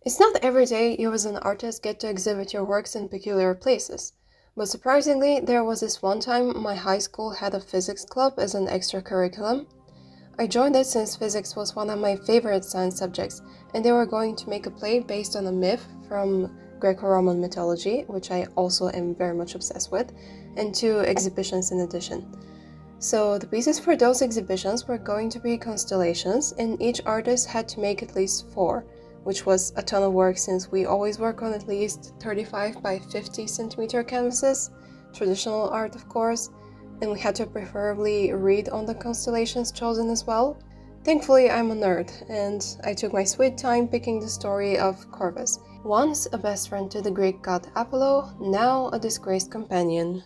It's not every day you as an artist get to exhibit your works in peculiar places, but surprisingly, there was this one time my high school had a physics club as an extra curriculum. I joined it since physics was one of my favorite science subjects, and they were going to make a play based on a myth from Greco-Roman mythology, which I also am very much obsessed with, and two exhibitions in addition. So the pieces for those exhibitions were going to be constellations, and each artist had to make at least four, which was a ton of work since we always work on at least 35 by 50 centimeter canvases, traditional art of course, and we had to preferably read on the constellations chosen as well. Thankfully, I'm a nerd, and I took my sweet time picking the story of Corvus, once a best friend to the Greek god Apollo, now a disgraced companion.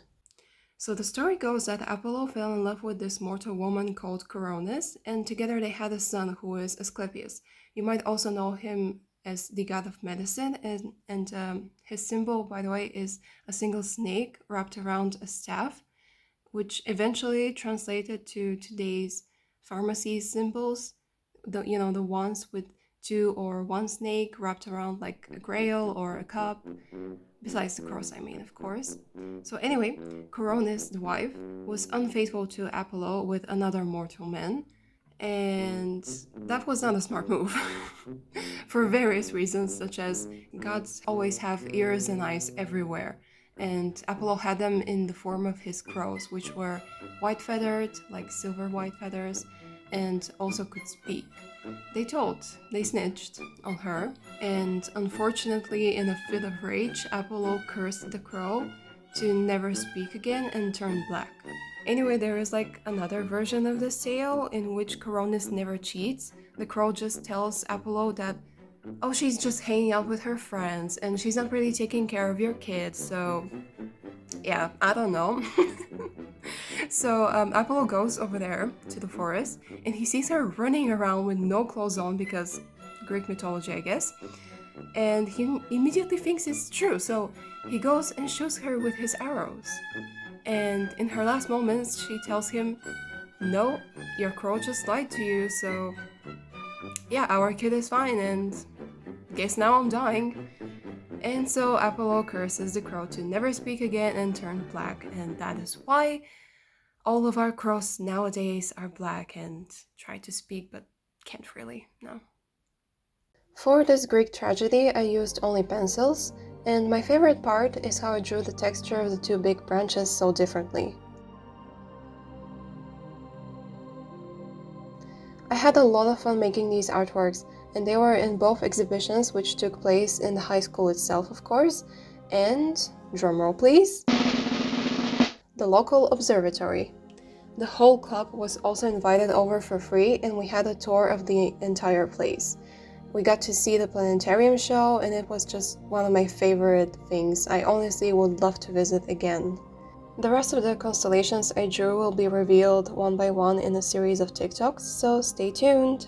So the story goes that Apollo fell in love with this mortal woman called Coronis, and together they had a son who is Asclepius. You might also know him as the god of medicine, and his symbol, by the way, is a single snake wrapped around a staff, which eventually translated to today's pharmacy symbols, the ones with two or one snake wrapped around like a grail or a cup, besides the cross, I mean, of course. So anyway, Coronis, the wife, was unfaithful to Apollo with another mortal man, and that was not a smart move. For various reasons, such as gods always have ears and eyes everywhere, and Apollo had them in the form of his crows, which were white-feathered, like silver white feathers, and also could speak. They snitched on her, and unfortunately, in a fit of rage, Apollo cursed the crow to never speak again and turn black. Anyway, there is like another version of this tale in which Coronis never cheats. The crow just tells Apollo that, oh, she's just hanging out with her friends and she's not really taking care of your kids, so yeah, I don't know. So Apollo goes over there to the forest and he sees her running around with no clothes on because Greek mythology, I guess. And he immediately thinks it's true, so he goes and shoots her with his arrows. And in her last moments, she tells him, no, your crow just lied to you, so yeah, our kid is fine, and guess now I'm dying. And so Apollo curses the crow to never speak again and turn black, and that is why all of our crows nowadays are black and try to speak but can't really, no. For this Greek tragedy, I used only pencils, and my favorite part is how I drew the texture of the two big branches so differently. I had a lot of fun making these artworks, and they were in both exhibitions which took place in the high school itself, of course, and, drumroll please, the local observatory. The whole club was also invited over for free, and we had a tour of the entire place. We got to see the planetarium show, and it was just one of my favorite things. I honestly would love to visit again. The rest of the constellations I drew will be revealed one by one in a series of TikToks, so stay tuned!